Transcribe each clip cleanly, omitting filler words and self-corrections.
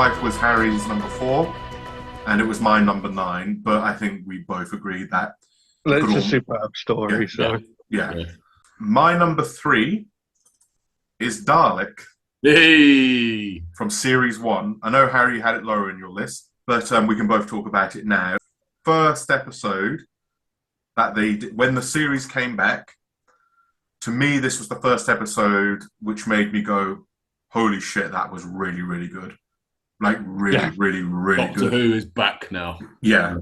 wife was Harry's number 4, and it was my number 9. But I think we both agreed that it's a superb story. Yeah. My number 3 is Dalek. Hey! From series 1. I know Harry had it lower in your list, but we can both talk about it now. First episode that they did, when the series came back, to me, this was the first episode which made me go, holy shit, that was really, really good. Like, really, really, really Doctor good. Who is back now. Yeah.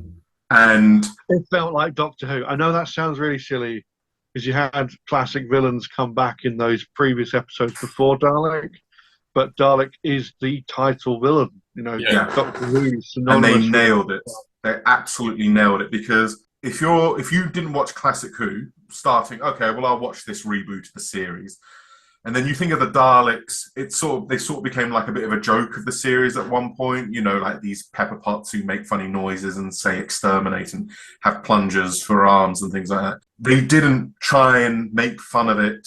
And it felt like Doctor Who. I know that sounds really silly, because you had classic villains come back in those previous episodes before Dalek, but Dalek is the title villain. Doctor Who is synonymous. And they nailed it. They absolutely nailed it, because if you didn't watch classic Who, starting, okay, well, I'll watch this reboot of the series. And then you think of the Daleks, they sort of became like a bit of a joke of the series at one point, like these Pepper Potts who make funny noises and say exterminate and have plungers for arms and things like that. They didn't try and make fun of it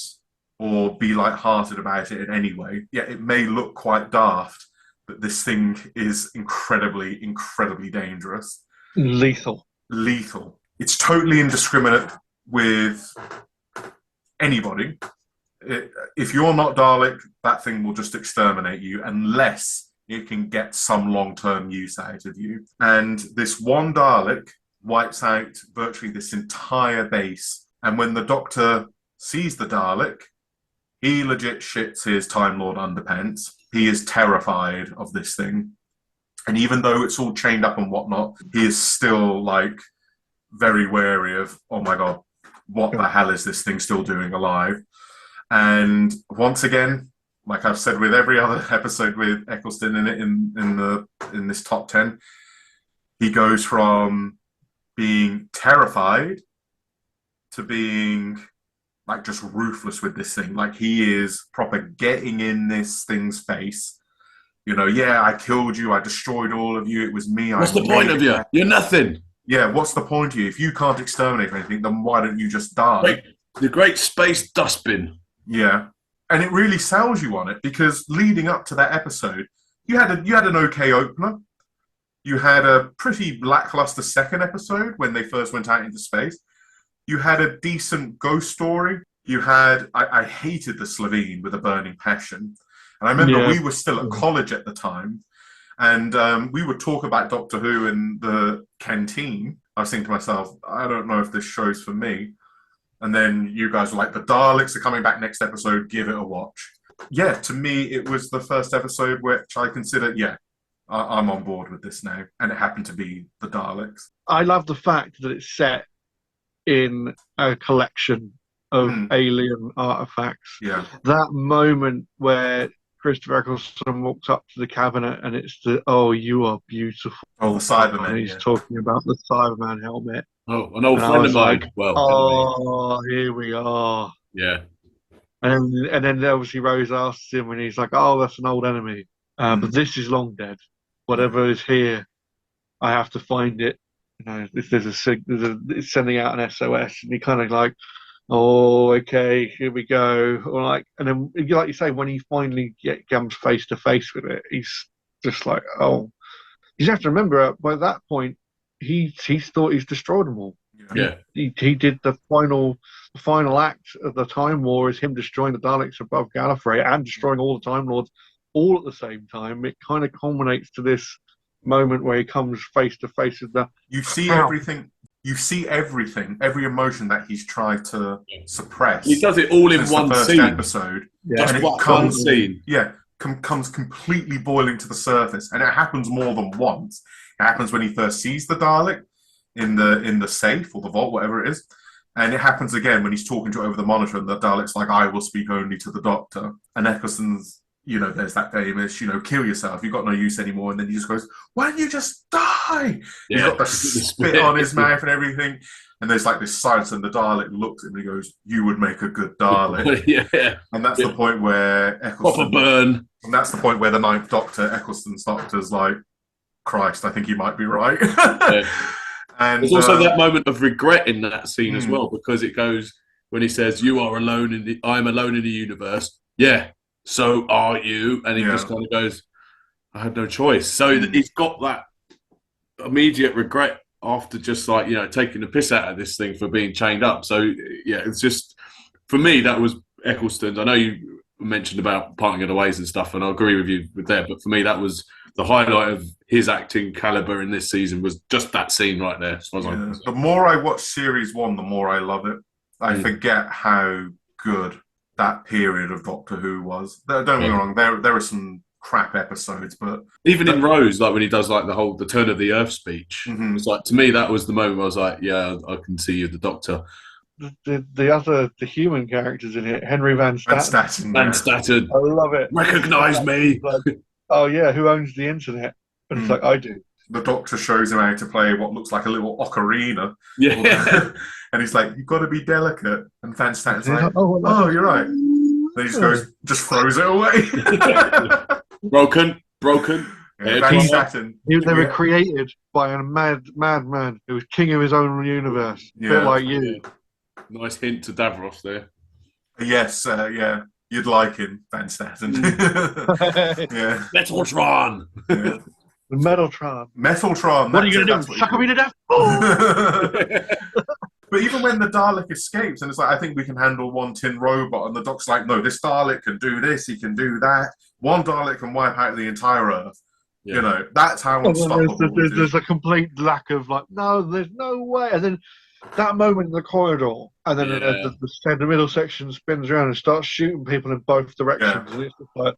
or be light-hearted about it in any way. Yeah, it may look quite daft, but this thing is incredibly, incredibly dangerous. Lethal. It's totally indiscriminate with anybody. If you're not Dalek, that thing will just exterminate you unless it can get some long-term use out of you. And this one Dalek wipes out virtually this entire base. And when the Doctor sees the Dalek, he legit shits his Time Lord underpants. He is terrified of this thing. And even though it's all chained up and whatnot, he is still, like, very wary of, oh my God, what the hell is this thing still doing alive? And once again, like I've said with every other episode with Eccleston in it in this top 10, he goes from being terrified to being like just ruthless with this thing. Like he is proper getting in this thing's face. Yeah, I killed you, I destroyed all of you, it was me. What's the point of you? You're nothing. Yeah, what's the point of you? If you can't exterminate anything, then why don't you just die? The great space dustbin. Yeah, and it really sells you on it, because leading up to that episode, you had an okay opener. You had a pretty lackluster second episode when they first went out into space. You had a decent ghost story. You had I hated the Slovene with a burning passion, and I remember we were still at college at the time, and we would talk about Doctor Who in the canteen. I was thinking to myself, I don't know if this show's for me. And then you guys were like, the Daleks are coming back next episode, give it a watch. Yeah, to me, it was the first episode which I consider, I'm on board with this now. And it happened to be the Daleks. I love the fact that it's set in a collection of alien artifacts. Yeah. That moment where Christopher Eccleston walks up to the cabinet and it's you are beautiful. Oh, the Cyberman. And he's talking about the Cyberman helmet. Oh, an old friend of mine. Here we are. Yeah. And then obviously Rose asks him, and he's like, "Oh, that's an old enemy. But this is long dead. Whatever is here, I have to find it. If there's it's sending out an SOS." And he kind of like, "Oh, okay, here we go." Or like, and then like you say, when he finally comes face to face with it, he's just like, "Oh." You have to remember, by that point, he thought he's destroyed them all. Yeah. He did the final act of the Time War is him destroying the Daleks above Gallifrey and destroying all the Time Lords all at the same time. It kind of culminates to this moment where he comes face to face with the... You see everything. You see everything, every emotion that he's tried to suppress. He does it all in one scene. Episode. Yeah. Just one scene. Yeah. Comes completely boiling to the surface, and it happens more than once. It happens when he first sees the Dalek in the safe or the vault, whatever it is, and it happens again when he's talking to it over the monitor, and the Dalek's like, "I will speak only to the Doctor." And Eccleston's, there's that famous, kill yourself. You've got no use anymore, and then he just goes, "Why don't you just die?" Yeah. He's got the spit on his mouth and everything. And there's like this silence, and the Dalek looks at him and he goes, "You would make a good Dalek." Yeah. And that's the point where Eccleston... Proper burn. And that's the point where the Ninth Doctor, Eccleston's Doctor's like, "Christ, I think you might be right." Yeah. And there's also that moment of regret in that scene as well, because it goes, when he says, "You are alone I'm alone in the universe." Yeah, so are you. And he just kind of goes, I had no choice. So he's got that immediate regret after just like, taking the piss out of this thing for being chained up. So yeah, it's just, for me, that was Eccleston's. I know you mentioned about parting of the ways and stuff, and I agree with you with that, but for me, that was the highlight of his acting caliber in this season, was just that scene right there. As far as I'm concerned. The more I watch series 1, the more I love it. I forget how good that period of Doctor Who was. Don't get me wrong, there are some crap episodes, but even in Rose, like when he does like the turn of the earth speech, it's like, to me, that was the moment where I was like, yeah, I can see you, the Doctor. The human characters in it, Henry Van Statten. Van Statten. I love it. Recognise me. Like, oh yeah, who owns the internet? And it's like, I do. The Doctor shows him how to play what looks like a little ocarina. Yeah. And he's like, you've got to be delicate. And Van Statten's like, oh, you're right. Then he just throws it away. Broken. Yeah, Van Statten. They were created by a madman who was king of his own universe. A bit like you. Yeah. Nice hint to Davros there. Yes, yeah. You'd like him, Van Statten. Yeah. Metaltron. Yeah. The Metaltron. What are you going to do? Suck me to death? But even when the Dalek escapes, and it's like, I think we can handle one tin robot, and the Doc's like, no, this Dalek can do this, he can do that. One Dalek can wipe out the entire Earth. Yeah. That's how unstoppable there's a complete lack of like, no, there's no way. And then that moment in the corridor, and then the middle section spins around and starts shooting people in both directions, and it's just like,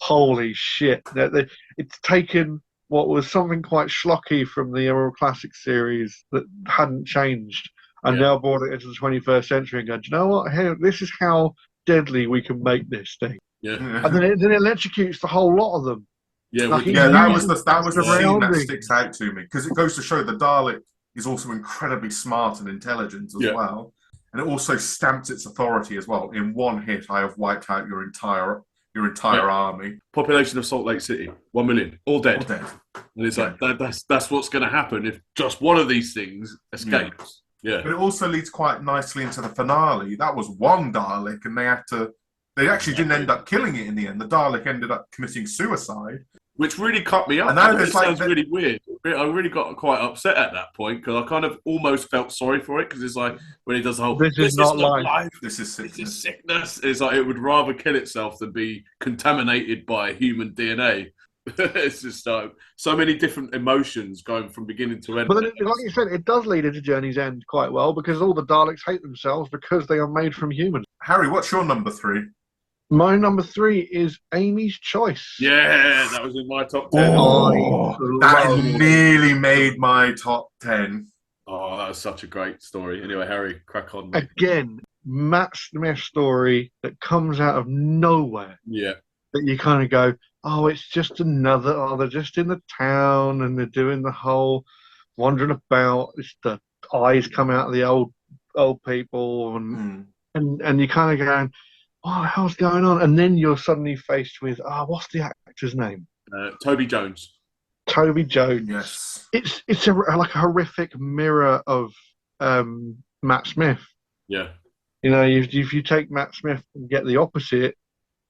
holy shit! It's taken what was something quite schlocky from the Emerald Classic series that hadn't changed, and now brought it into the 21st century and go, do you know what? Here, this is how deadly we can make this thing. Yeah. And then it electrocutes the whole lot of them. Yeah, that was the scene that sticks out to me, because it goes to show the Dalek is also incredibly smart and intelligent as well, and it also stamps its authority as well. In one hit, I have wiped out your entire army. Population of Salt Lake City, 1 million, all dead. And it's like that's what's going to happen if just one of these things escapes. Yeah. But it also leads quite nicely into the finale. That was one Dalek, and they actually didn't end up killing it in the end. The Dalek ended up committing suicide. Which really cut me up. And that sounds really weird. I really got quite upset at that point, because I kind of almost felt sorry for it, because it's like when he does the whole this is not life. This is sickness. It's like it would rather kill itself than be contaminated by human DNA. It's just so many different emotions going from beginning to end. But then, like you said, it does lead into Journey's End quite well, because all the Daleks hate themselves because they are made from humans. Harry, what's your number 3? My number 3 is Amy's Choice. Yeah, that was in my top 10. That nearly made my top 10. Oh, that was such a great story. Anyway, Harry, crack on. Again, Matt Smith story that comes out of nowhere. Yeah. That you kind of go, oh, it's just another, they're just in the town and they're doing the whole wandering about. It's the eyes come out of the old people, and you kind of going, what the hell's going on? And then you're suddenly faced with, what's the actor's name? Toby Jones. Toby Jones. Yes. It's like a horrific mirror of Matt Smith. Yeah. You know, if you take Matt Smith and get the opposite,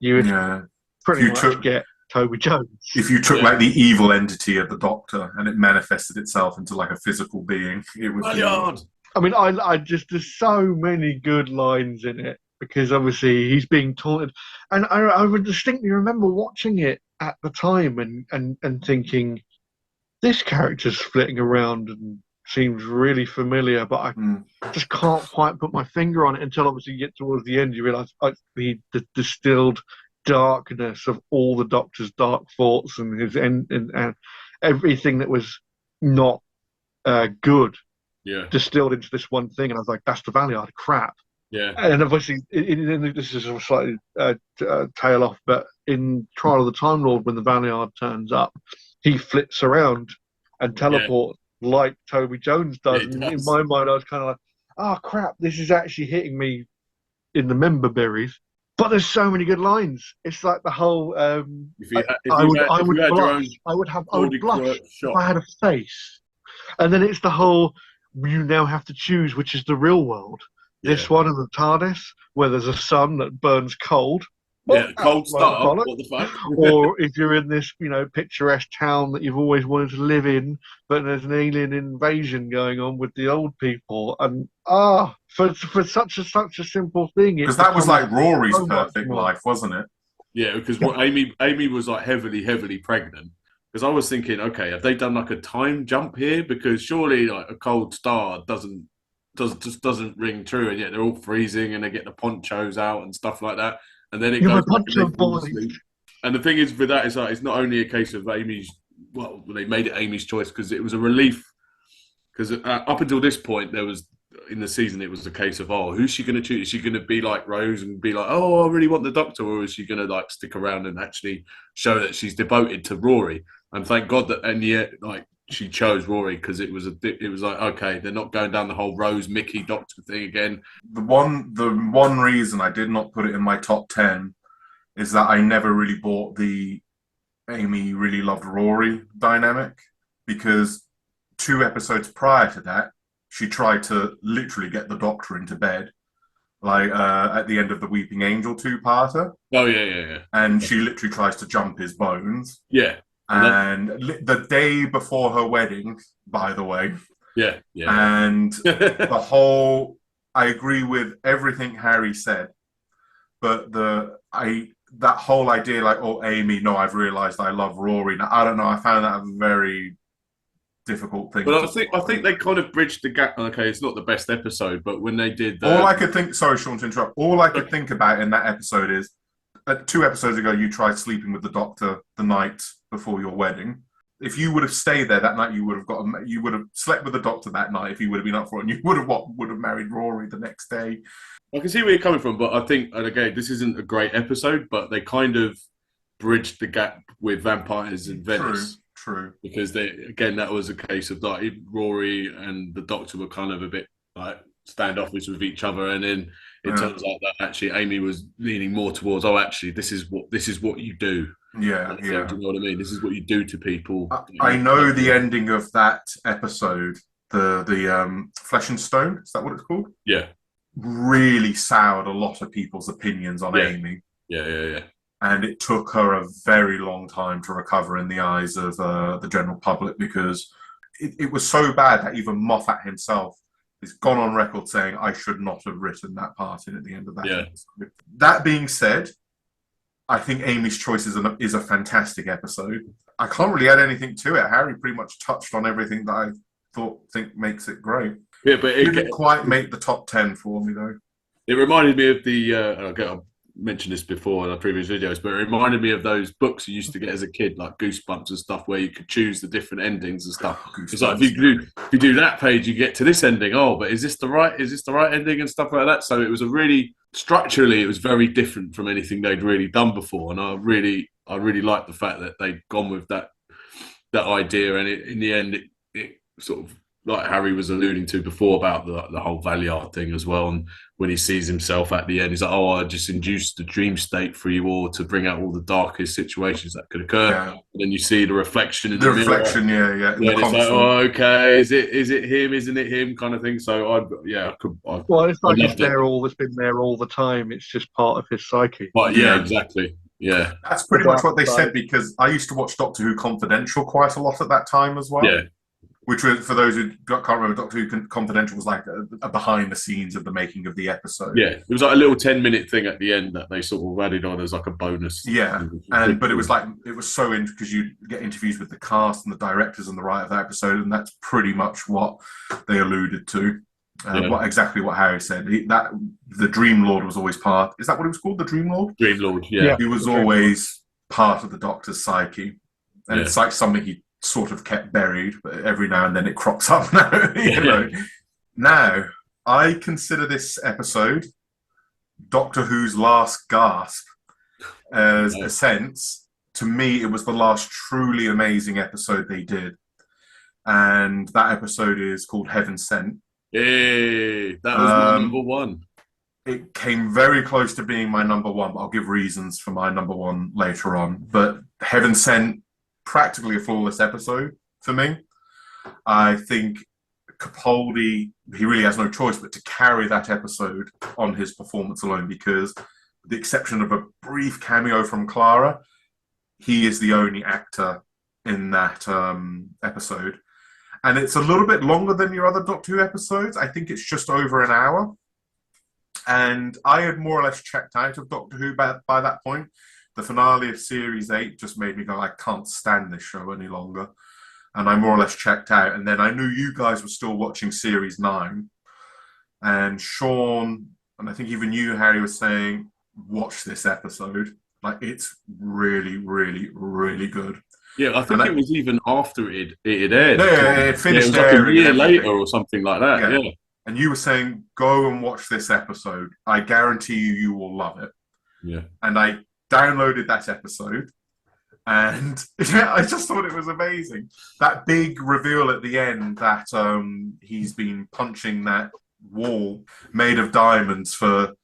you would pretty much get Toby Jones. If you took like the evil entity of the Doctor and it manifested itself into like a physical being, it would be hard. I mean, I just, there's so many good lines in it, because obviously he's being taunted, and I would distinctly remember watching it at the time and thinking, this character's flitting around and seems really familiar, but I just can't quite put my finger on it until obviously you get towards the end. You realise the distilled darkness of all the Doctor's dark thoughts and his and everything that was not good, distilled into this one thing. And I was like, that's the Valiard crap. Yeah. And obviously, this is a slightly tail off, but in Trial of the Time Lord, when the Valiard turns up, he flips around and teleports like Toby Jones does. And in my mind, I was kind of like, oh crap, this is actually hitting me in the member berries. But there's so many good lines. It's like the whole. I would blush if I had a face. And then it's the whole. You now have to choose which is the real world. This one in the TARDIS, where there's a sun that burns cold, Yeah, cold Like, start. bollock. What the fuck? Or if you're in this, picturesque town that you've always wanted to live in, but there's an alien invasion going on with the old people, and for such a simple thing, it Because that was becomes like Rory's so much perfect more. life, wasn't it? Yeah, because what Amy was like heavily pregnant. Because I was thinking, okay, have they done like a time jump here? Because surely like a cold start doesn't ring true, and yet they're all freezing and they get the ponchos out and stuff like that, and then it You're my goes back and poncho they fall boy. asleep. And the thing is with that is like it's not only a case of Amy's. Well, they made it Amy's choice because it was a relief. Because up until this point, there was in the season it was a case of who's she going to choose? Is she going to be like Rose and be like, oh, I really want the Doctor, or is she going to like stick around and actually show that she's devoted to Rory? And thank God that, and yet like she chose Rory because it was like okay, they're not going down the whole Rose Mickey Doctor thing again. The one reason I did not put it in my top 10 is that I never really bought the Amy really loved Rory dynamic, because 2 episodes prior to that, she tried to literally get the Doctor into bed, like at the end of the Weeping Angel 2-parter. Oh yeah. And she literally tries to jump his bones. Yeah. And the day before her wedding, by the way. Yeah. And the whole, I agree with everything Harry said, but that whole idea, like, oh, Amy, no, I've realised I love Rory. Now, I don't know. I found that a very difficult thing. But I think they kind of bridged the gap. Okay, it's not the best episode, but when they did all I could think. Sorry, Sean, to interrupt. All I could think about in that episode is 2 episodes ago, you tried sleeping with the Doctor the night before your wedding. If you would have stayed there that night, you would have slept with the Doctor that night if he would have been up for it, and you would have married Rory the next day. I can see where you're coming from, but I think, and again, this isn't a great episode, but they kind of bridged the gap with Vampires in Venice. True. Because that was a case of like Rory and the Doctor were kind of a bit like standoffish with each other, and then it turns out that actually Amy was leaning more towards, actually, this is what you do. Yeah. Do you know what I mean? This is what you do to people. I know the ending of that episode, the Flesh and Stone. Is that what it's called? Yeah. Really soured a lot of people's opinions on Amy. Yeah. And it took her a very long time to recover in the eyes of the general public, because it was so bad that even Moffat himself has gone on record saying, I should not have written that part in at the end of that episode. That being said, I think Amy's Choice is a fantastic episode. I can't really add anything to it. Harry pretty much touched on everything that I think makes it great. Yeah, but it didn't quite make the top 10 for me, though. It reminded me of the I've mentioned this before in our previous videos, but it reminded me of those books you used to get as a kid, like Goosebumps and stuff, where you could choose the different endings and stuff. It's like if you do that page, you get to this ending. Oh, but is this the right ending and stuff like that? So it was structurally, it was very different from anything they'd really done before, and I really liked the fact that they'd gone with that idea, and in the end, it sort of, like Harry was alluding to before about the whole Valiant thing as well, and when he sees himself at the end, he's like, "Oh, I just induced the dream state for you all to bring out all the darkest situations that could occur." Yeah. And then you see the reflection in the mirror. reflection, yeah. And it's like, "Oh, okay, is it him? Isn't it him?" kind of thing. So it's like it's been there all the time. It's just part of his psyche. But yeah, exactly. Yeah, that's pretty much what they said, because I used to watch Doctor Who Confidential quite a lot at that time as well. Yeah. Which was, for those who can't remember, Doctor Who Confidential was like a behind the scenes of the making of the episode. Yeah, it was like a little 10-minute thing at the end that they sort of added on as like a bonus. Yeah, but it was so because you get interviews with the cast and the directors and the writer of that episode, and that's pretty much what they alluded to. Exactly what Harry said. That the Dream Lord was always part. Is that what it was called? The Dream Lord. Dream Lord. Yeah. He was always part of the Doctor's psyche, and it's like something he sort of kept buried, but every now and then it crops up now. Now, I consider this episode Doctor Who's last gasp, as a sense. To me, it was the last truly amazing episode they did, and that episode is called Heaven Sent. Hey, that was my number one. It came very close to being my number one, but I'll give reasons for my number one later on. But Heaven Sent, practically a flawless episode for me. I think Capaldi, he really has no choice but to carry that episode on his performance alone, because with the exception of a brief cameo from Clara, he is the only actor in that episode. And it's a little bit longer than your other Doctor Who episodes. I think it's just over an hour. And I had more or less checked out of Doctor Who by that point. The finale of Series 8 just made me go, I can't stand this show any longer. And I more or less checked out. And then I knew you guys were still watching Series 9. And Sean, and I think even you, Harry, was saying, watch this episode. Like, it's really, really, really good. Yeah, I think it was even after it had aired. Yeah, it finished it was like a year airing later or something like that. Yeah. And you were saying, go and watch this episode. I guarantee you will love it. Yeah. And I downloaded that episode, and I just thought it was amazing. That big reveal at the end that he's been punching that wall made of diamonds for,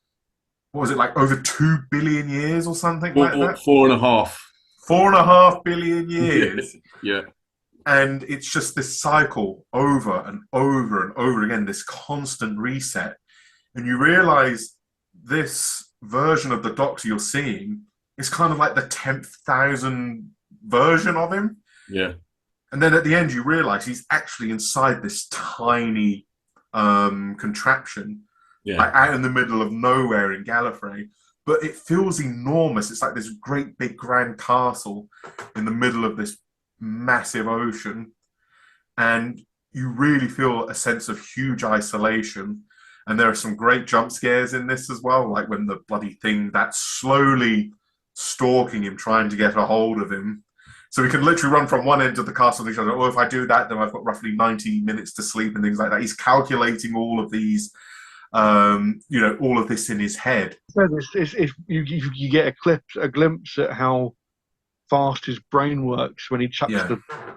what was it, like over 2 billion years or something like that? 4.5. 4.5 billion years. Yeah. And it's just this cycle over and over and over again, this constant reset. And you realize this version of the Doctor you're seeing is kind of like the 10,000 version of him. Yeah. And then at the end, you realize he's actually inside this tiny contraption, like out in the middle of nowhere in Gallifrey. But it feels enormous. It's like this great big grand castle in the middle of this massive ocean. And you really feel a sense of huge isolation. And there are some great jump scares in this as well, like when the bloody thing that's slowly stalking him, trying to get a hold of him. So he can literally run from one end of the castle to the other. Oh, if I do that, then I've got roughly 90 minutes to sleep and things like that. He's calculating all of these, all of this in his head. So you get a glimpse at how fast his brain works when he chucks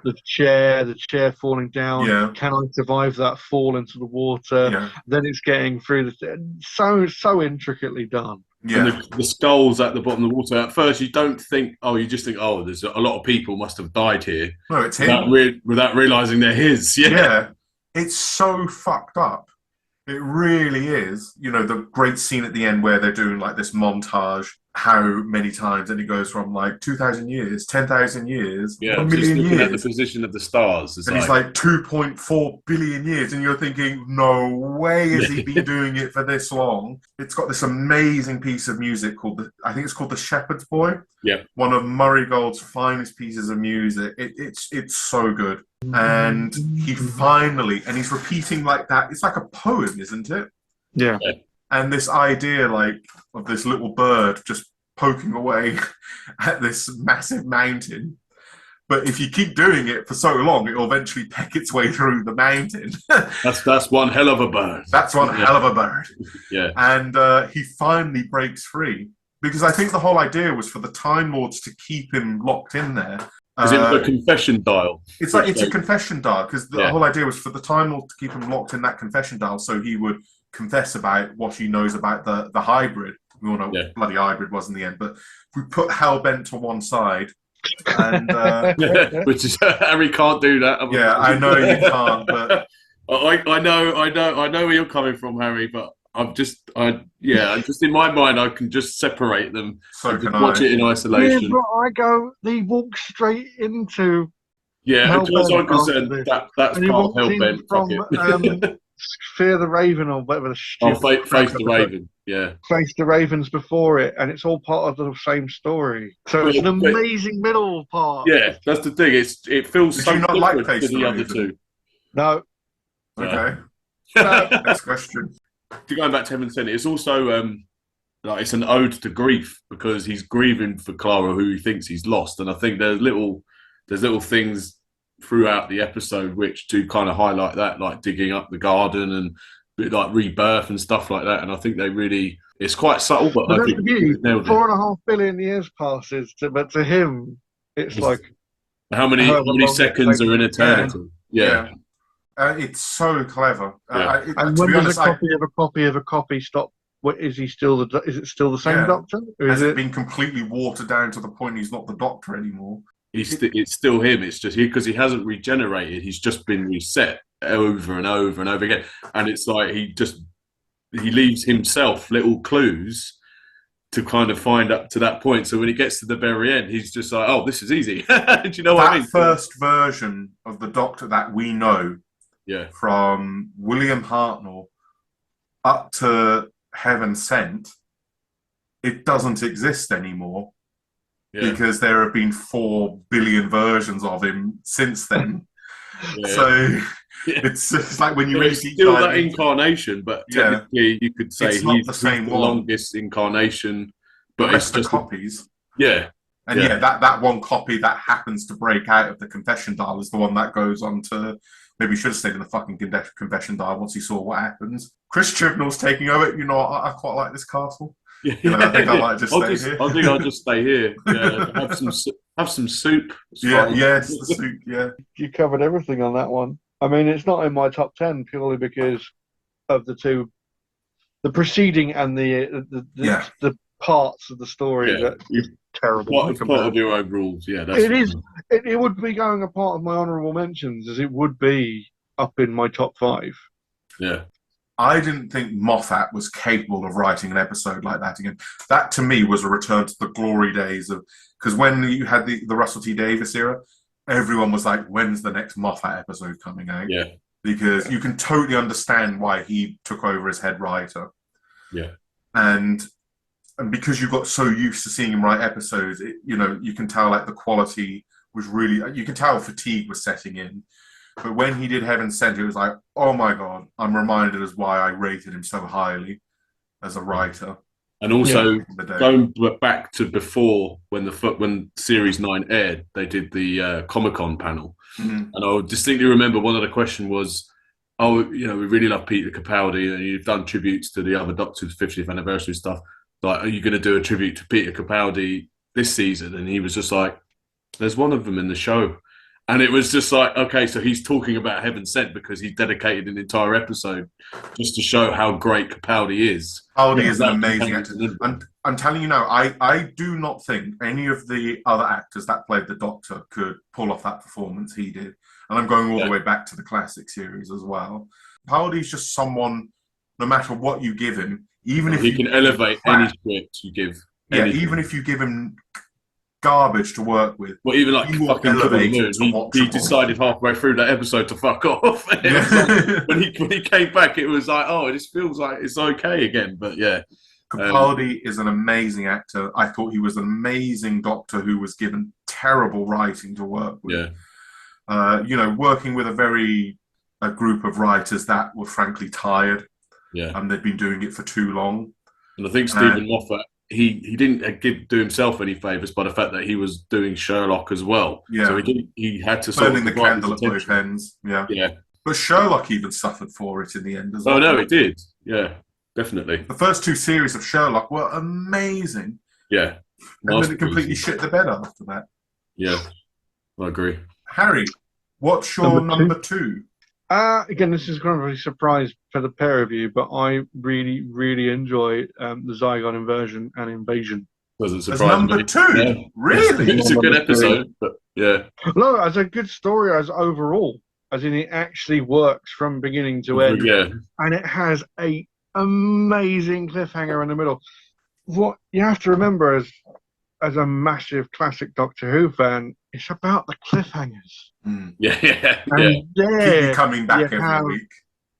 the chair falling down. Yeah. Can I survive that fall into the water? Yeah. Then it's getting through so intricately done. Yeah. And the skulls at the bottom of the water. At first, you don't think, you just think, there's a lot of people must have died here. No, it's him. Without realising they're his. Yeah. It's so fucked up. It really is. The great scene at the end where they're doing like this montage, how many times, and it goes from like 2,000 years, 10,000 years, 1 million looking years. at the position of the stars. And he's like 2.4 billion years, and you're thinking, no way has he been doing it for this long. It's got this amazing piece of music called, I think it's called The Shepherd's Boy. Yeah. One of Murray Gold's finest pieces of music. It's so good. And he finally, and he's repeating like that. It's like a poem, isn't it? Yeah. And this idea, like, of this little bird just poking away at this massive mountain. But if you keep doing it for so long, it'll eventually peck its way through the mountain. That's one hell of a bird. That's one hell of a bird. Yeah. And he finally breaks free. Because I think the whole idea was for the Time Lords to keep him locked in there. Is it a confession dial? It's a confession dial, because the whole idea was for the Time Lord to keep him locked in that confession dial, so he would confess about what he knows about the hybrid. We all know what bloody hybrid was in the end, but if we put Hellbent to one side, and which is Harry can't do that. Yeah, I know you can't, but I know where you're coming from, Harry, but just in my mind, I can just separate them. So can watch it in isolation. Yeah, he walks straight into. Yeah, as far as I'm concerned, that's part of Hellbent. Fear the Raven or whatever the stupid. Face the Raven. Yeah. Face the Ravens before it, and it's all part of the same story. So it's an amazing middle part. Yeah, that's the thing. It feels so not different like Face to the the other Raven? two. No. Okay. Next question. Going back to Heaven Sent, it's also it's an ode to grief, because he's grieving for Clara, who he thinks he's lost, and I think there's little things throughout the episode which do kind of highlight that, like digging up the garden and like rebirth and stuff like that. And I think it's quite subtle, but I think 4.5 billion years passes, but to him, it's like how many seconds are in eternity? Yeah. It's so clever. And when does a copy of a copy stop? What is he still? Is it still the same Doctor? Or has it been completely watered down to the point he's not the Doctor anymore? It's still him. It's just because he hasn't regenerated. He's just been reset over and over and over again. And it's like he leaves himself little clues to kind of find up to that point. So when he gets to the very end, he's just like, "Oh, this is easy." Do you know what I mean? That first version of the Doctor that we know, Yeah, from William Hartnell up to Heaven Sent, it doesn't exist anymore yeah. because there have been 4 billion versions of him since then. Yeah. So Yeah. it's like when you So read it's deep still dive that into- incarnation, but Yeah. technically you could say It's not he's the same one. longest incarnation. the But rest it's are just copies. yeah, And that one copy that happens to break out of the confession dial is the one that goes on to. Maybe he should have stayed in the fucking confession dial once he saw what happens. Chris Chibnall's taking over. You know, I quite like this castle. yeah. You know, I think I might just stay here. I think I'll just stay here. Yeah, have some soup. It's Yeah, fine. yes, the soup. Yeah, You covered everything on that one. I mean, it's not in my top 10 purely because of the two, the preceding and the parts of the story Yeah. that is terrible. It's part of your own rules. Yeah, that's It is. It would be going a part of my honourable mentions, as it would be up in my top 5. Yeah, I didn't think Moffat was capable of writing an episode like that again. That to me was a return to the glory days of, because when you had the Russell T Davies era, everyone was like, "When's the next Moffat episode coming out?" yeah, Because you can totally understand why he took over as head writer. yeah, and because you got so used to seeing him write episodes, you can tell like the quality was really. You can tell fatigue was setting in. But when he did Heaven Sent, it was like, oh my god, I'm reminded as why I rated him so highly as a writer. and also The day. going back to before when Series 9 aired, they did the Comic-Con panel, Mhm. and I distinctly remember one of the questions was, "Oh, we really love Peter Capaldi, and you've done tributes to the other Doctor's 50th anniversary stuff. Like, are you going to do a tribute to Peter Capaldi this season?" And he was just like, "There's one of them in the show." And it was just like, okay, so he's talking about Heaven Sent because he dedicated an entire episode just to show how great Capaldi is. Capaldi Yeah, is an that amazing becomes actor. an- And I'm telling you now, I do not think any of the other actors that played the Doctor could pull off that performance he did. And I'm going all the way back to the classic series as well. Capaldi's just someone, no matter what you give him, even if he you can elevate any script you give. Anything. even if you give him garbage to work with, Well, even like he will fucking elevate Killer it Moon, to he watchable. decided halfway through that episode to fuck off. It was like, when he came back, it was like, oh, it just feels like it's okay again. But yeah, Capaldi is an amazing actor. I thought he was an amazing Doctor who was given terrible writing to work with. yeah, Working with a group of writers that were frankly tired, yeah. and they'd been doing it for too long. And I think Stephen Moffat, he didn't do himself any favors by the fact that he was doing Sherlock as well. Yeah. So he had to sort Burning of the divide candle his at both attention. ends. Yeah. Yeah. But Sherlock even suffered for it in the end as well. Oh no, it did. Yeah, definitely. The first 2 series of Sherlock were amazing. Yeah. And then it completely shit the bed after that. Yeah, I agree. Harry, what's your number 2? Again, this is kind of a surprise for the pair of you, but I really, really enjoy the Zygon Inversion and Invasion. Doesn't As surprise number me. 2? Yeah. Really? It's a good episode, but yeah. No, as a good story as overall, as in it actually works from beginning to end. Yeah. And it has a amazing cliffhanger in the middle. What you have to remember as a massive classic Doctor Who fan, it's about the cliffhangers. Mm. Yeah, yeah, And yeah. Keep there you coming back you every have week.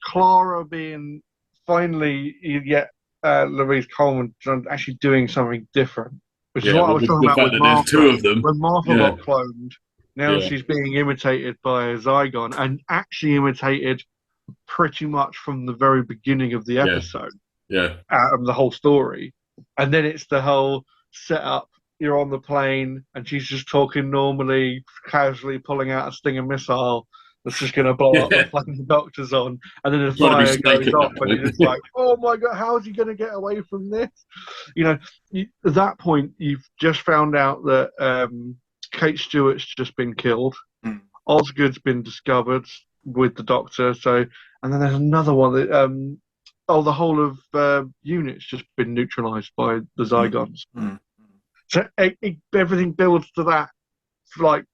Clara being finally you get Louise Coleman actually doing something different, which is what I was talking about with there's 2 Martha. of them. When Martha got cloned, now Yeah. she's being imitated by a Zygon, and actually imitated pretty much from the very beginning of the episode, Yeah. the whole story. And then it's the whole setup. You're on the plane, and she's just talking normally, casually pulling out a Stinger missile that's just going to blow up the plane the Doctor's on. And then the Trying to be fire Snake goes at off, that and point. you're just like, oh my God, how is he going to get away from this? At that point, you've just found out that Kate Stewart's just been killed. Mm. Osgood's been discovered with the Doctor. And then there's another one that the whole of unit's just been neutralized by the Zygons. Mm. So everything builds to that like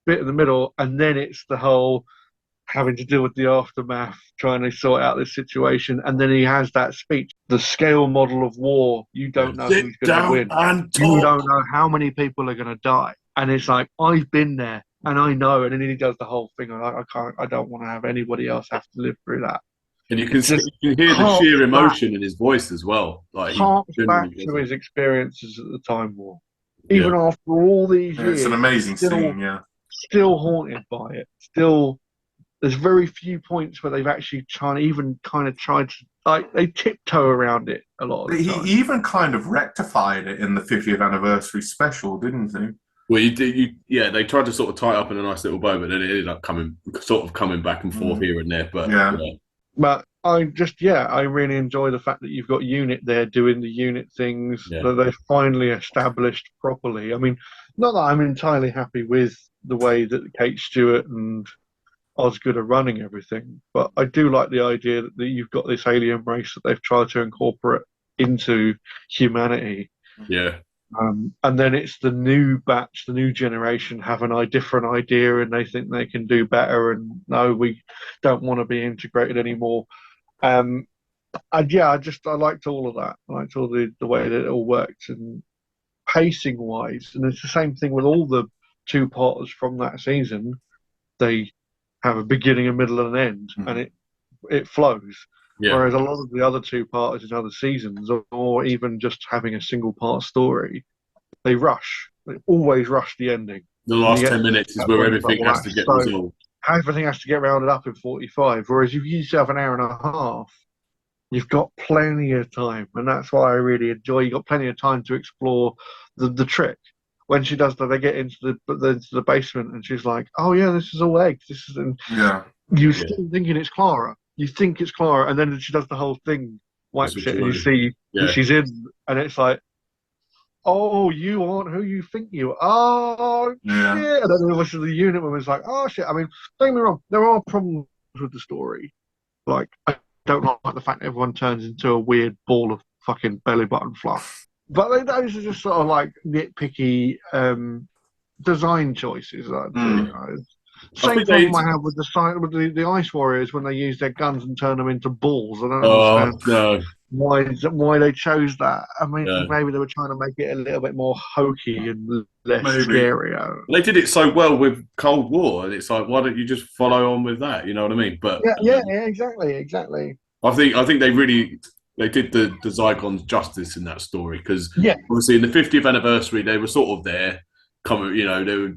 bit in the middle, and then it's the whole having to deal with the aftermath, trying to sort out this situation, and then he has that speech. The scale model of war, you don't know Sit who's going to down win. and You talk. don't know how many people are going to die. And it's like, I've been there, and I know. And then he does the whole thing. And I don't want to have anybody else have to live through that. And you can Just hear the harks sheer back- emotion in his voice as well. Like he harks back genuinely to does his experiences at the Time War. it. Even after all these Yeah, years, it's an amazing still, scene. Yeah. still haunted by it. Still, there's very few points where they've actually tried to, like, they tiptoe around it a lot of the He time. even kind of rectified it in the 50th anniversary special, didn't he? Well, they tried to sort of tie it up in a nice little bow, but then it ended up coming back and forth here and there. But Yeah. But I really enjoy the fact that you've got Unit there doing the Unit things that they've finally established properly. I mean, not that I'm entirely happy with the way that Kate Stewart and Osgood are running everything, but I do like the idea that you've got this alien race that they've tried to incorporate into humanity. Yeah. And then it's the new batch, the new generation have a different idea, and they think they can do better. And no, we don't want to be integrated anymore. And I liked all of that. I liked all the way that it all worked, and pacing wise. And it's the same thing with all the two-parters from that season. They have a beginning, a middle, and an end, and it flows. Yeah. Whereas a lot of the other two-parters in other seasons, or even just having a single-part story, they rush. They always rush the ending. The last 10 minutes is where everything has to get resolved. Everything has to get rounded up in 45. Whereas if you have an hour and a half, you've got plenty of time, and that's what I really enjoy. You've got plenty of time to explore the trick. When she does that, they get into the basement, and she's like, "Oh yeah, this is all eggs. This is." You're still thinking it's Clara. You think it's Clara, and then she does the whole thing, wipes it, and you see that she's in, and it's like, "Oh, you aren't who you think you are." Oh shit! And then obviously the unit woman's like, "Oh shit." I mean, don't get me wrong, there are problems with the story. Like, I don't like the fact that everyone turns into a weird ball of fucking belly button fluff. But those are just sort of like nitpicky design choices. Same problem I have with the Ice Warriors when they use their guns and turn them into balls. I don't understand why they chose that. I mean, maybe they were trying to make it a little bit more hokey and less scary. They did it so well with Cold War, and it's like, why don't you just follow on with that? You know what I mean? But exactly. I think they did the Zygons justice in that story, because obviously in the 50th anniversary they were sort of there, they were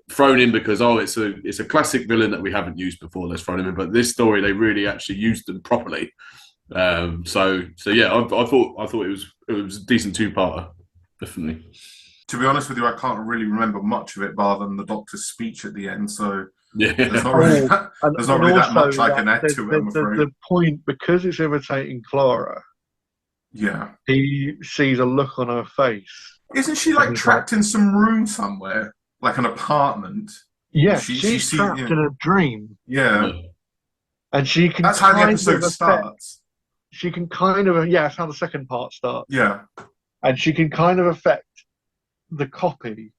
thrown in because it's a classic villain that we haven't used before. Let's throw them in. But this story they really actually used them properly. So yeah, I thought it was a decent two-parter, definitely. To be honest with you, I can't really remember much of it, bar than the Doctor's speech at the end. So yeah, there's not really that much I can add to it, I'm afraid. The point, because it's imitating Clara, he sees a look on her face. Isn't she like trapped in some room somewhere, like an apartment? Yeah, she's trapped in a dream. Yeah, and she can. That's how the episode starts. She can kind of that's how the second part starts. Yeah, and she can kind of affect the copy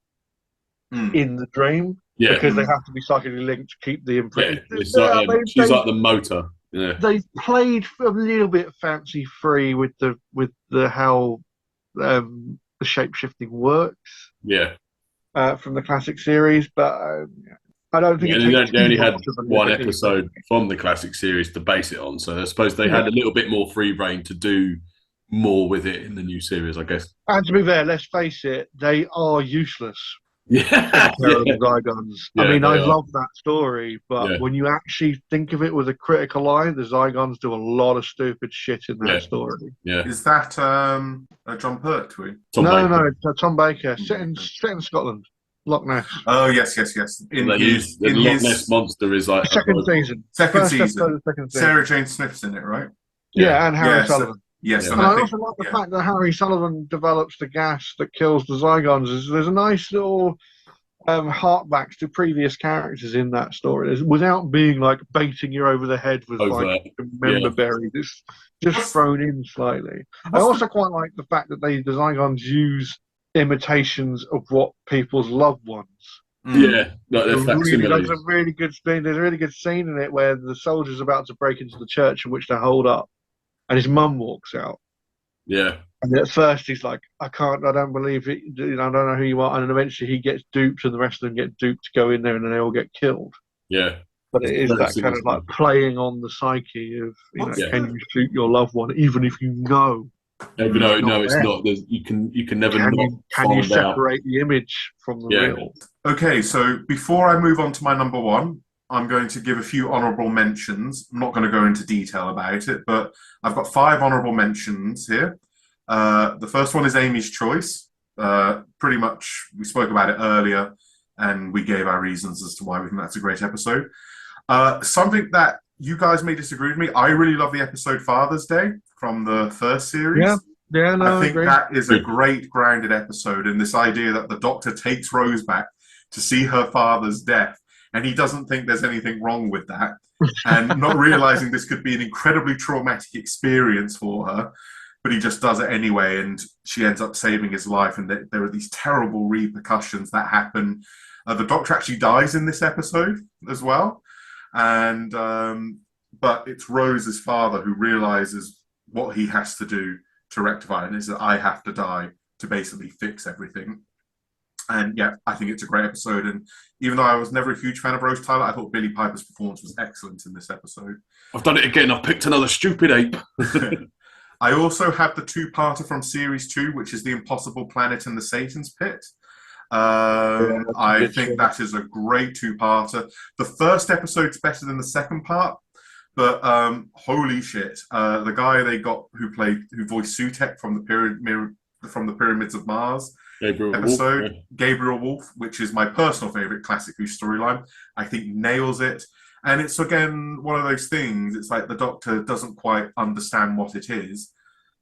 in the dream. Yeah, because they have to be psychically linked to keep the imprint. She's like the motor. Yeah. They played a little bit fancy free with the how the shape shifting works. Yeah. From the classic series, but I don't think they only had one episode from the classic series to base it on, so I suppose they had a little bit more free reign to do more with it in the new series, I guess. And to be fair, let's face it, they are useless. Yeah. Zygons. I mean, I love that story, but when you actually think of it with a critical eye, the Zygons do a lot of stupid shit in that story. Yeah. Is that John Pertwee? No, Tom Baker. Set in Scotland. Loch Ness. Oh, yes. The Loch Ness monster is like second season. Second season. Sarah Jane Smith's in it, right? Yeah, and Harry Sullivan. Yes, and I also like the fact that Harry Sullivan develops the gas that kills the Zygons. There's a nice little harkbacks to previous characters in that story, without being like baiting you over the head with like member berries. It's just thrown in slightly. I also quite like the fact that the Zygons use imitations of what people's loved ones Yeah, like their That's facsimiles. a really good scene. There's a really good scene in it where the soldier's about to break into the church in which they hold up, and his mum walks out. Yeah, And at first he's like, I don't believe it. You know, I don't know who you are. And then eventually he gets duped, and the rest of them get duped to go in there, and then they all get killed. yeah. But it It's is very that kind of sinister. like playing on the psyche of, What's Yeah. can you shoot your loved one even if you know Even though not it's there? not. You can never Can not you find out. separate the image from the Yeah. real? Okay, so before I move on to my number one, I'm going to give a few honourable mentions. I'm not going to go into detail about it, but I've got 5 honourable mentions here. The first one is Amy's Choice. Pretty much, we spoke about it earlier, and we gave our reasons as to why we think that's a great episode. Something that you guys may disagree with me, I really love the episode Father's Day from the first series. Yeah, no, I I think agree. that is a great grounded episode, and this idea that the Doctor takes Rose back to see her father's death, and he doesn't think there's anything wrong with that, and not realizing this could be an incredibly traumatic experience for her, but he just does it anyway, and she ends up saving his life, and there are these terrible repercussions that happen. The Doctor actually dies in this episode as well, and but it's Rose's father who realizes what he has to do to rectify it, and is that I have to die to basically fix everything. And yeah, I think it's a great episode. And even though I was never a huge fan of Rose Tyler, I thought Billy Piper's performance was excellent in this episode. I've done it again. I've picked another stupid ape. I also have the 2-parter from Series 2, which is The Impossible Planet and the Satan's Pit. I think that is a great 2-parter. The first episode's better than the second part, but holy shit, the guy they got who voiced Sutek from the Pyramids of Mars episode, Wolf, yeah. Gabriel Wolf, which is my personal favorite Classic Who storyline, I think nails it. And it's again one of those things. It's like the Doctor doesn't quite understand what it is,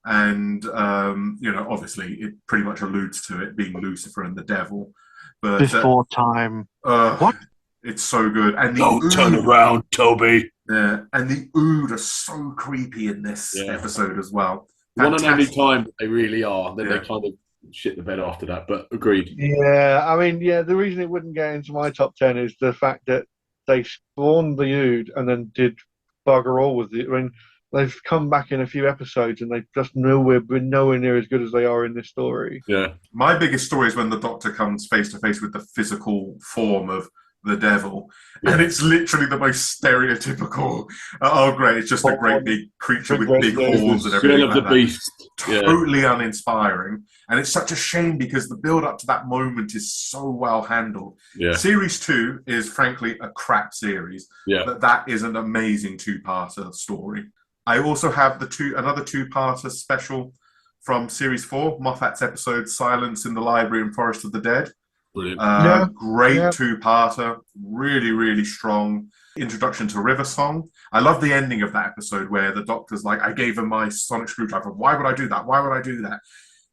and obviously it pretty much alludes to it being Lucifer and the devil. But Before time. What? It's so good. And Don't turn around, Toby. Yeah, and the Ood are so creepy in this episode as well. One and only time they really are. Then they kind of shit the bed after that. But agreed. Yeah, I mean, the reason it wouldn't get into my top 10 is the fact that they spawned the Ood and then did bugger all with it. I mean, they've come back in a few episodes and they've just been nowhere near as good as they are in this story. Yeah. My biggest story is when the Doctor comes face to face with the physical form of the devil, and it's literally the most stereotypical. Oh, great! It's just a great big creature with big horns and everything. Of the beast. Totally uninspiring, and it's such a shame because the build up to that moment is so well handled. Yeah. Series 2 is frankly a crap series, but that is an amazing 2-parter story. I also have another 2-parter special from Series 4, Moffat's episode "Silence in the Library and Forest of the Dead." Brilliant. Great 2-parter, really, really strong. Introduction to River Song. I love the ending of that episode where the Doctor's like, I gave him my sonic screwdriver. Why would I do that? Why would I do that?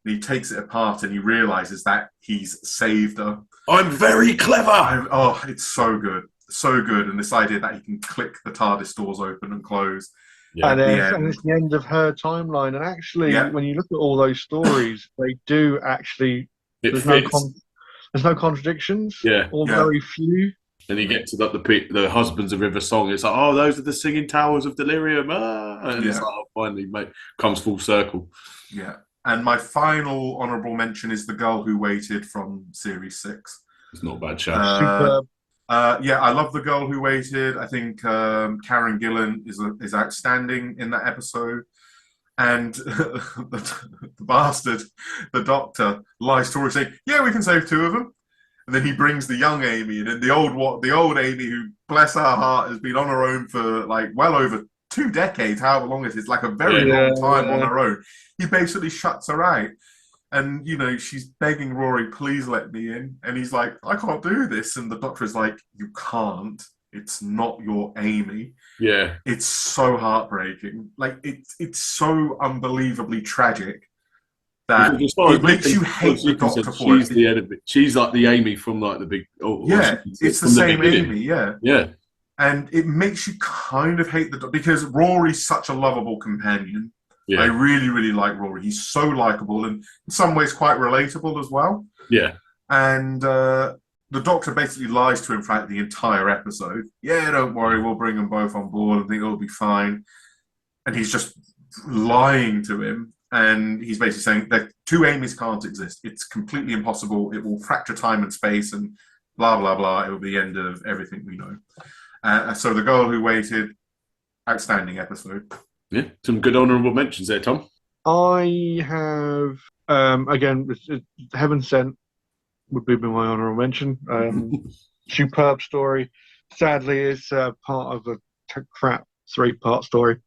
And he takes it apart and he realizes that he's saved her. I'm very clever. It's so good. So good. And this idea that he can click the TARDIS doors open and close. Yeah. And it's the end of her timeline. And actually, when you look at all those stories, they do actually... There's no contradictions. Or very few. Then you get to the husbands of River Song. It's like, oh, those are the singing towers of delirium. And it's like, finally, comes full circle. Yeah. And my final honourable mention is The Girl Who Waited from Series 6. It's not a bad show. Superb. I love The Girl Who Waited. I think Karen Gillan is outstanding in that episode. And the bastard, the Doctor, lies to her saying, "Yeah, we can save 2 of them." And then he brings the young Amy in, and the old Amy, who, bless her heart, has been on her own for like well over 2 decades, however long it is, like a very long time on her own. He basically shuts her out. And, she's begging Rory, "Please let me in." And he's like, "I can't do this." And the Doctor is like, "You can't. It's not your Amy." Yeah. It's so heartbreaking. Like, it's so unbelievably tragic that it makes you hate the Doctor for it. She's the enemy. She's like the Amy from like the big... it's the same Amy, Yeah. And it makes you kind of hate the Doctor because Rory's such a lovable companion. Yeah. I really, really like Rory. He's so likable and in some ways quite relatable as well. Yeah. And the Doctor basically lies to him for the entire episode. Yeah, don't worry, we'll bring them both on board. I think it'll be fine. And he's just lying to him. And he's basically saying that two Amy's can't exist. It's completely impossible. It will fracture time and space and blah, blah, blah. It will be the end of everything we know. So The Girl Who Waited, outstanding episode. Yeah, some good honourable mentions there, Tom. I have, again, Heaven Sent would be my honourable mention. Superb story. Sadly, it's part of a crap 3-part story.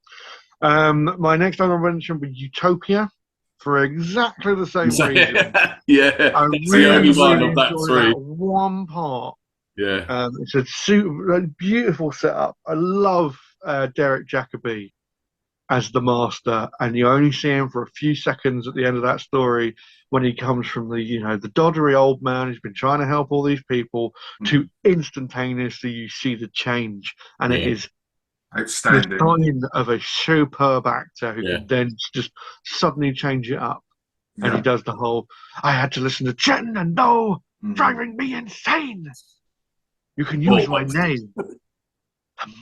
My next honourable mention would be Utopia for exactly the same reason. Yeah, I it's the only one of that enjoy 3. that one part. Yeah. It's a beautiful setup. I love Derek Jacobi as the Master, and you only see him for a few seconds at the end of that story when he comes from the doddery old man who's been trying to help all these people to instantaneously you see the change, and it is outstanding. The sign of a superb actor who can then just suddenly change it up. And he does the whole, I had to listen to Chen and No, driving me insane. You can use my name. The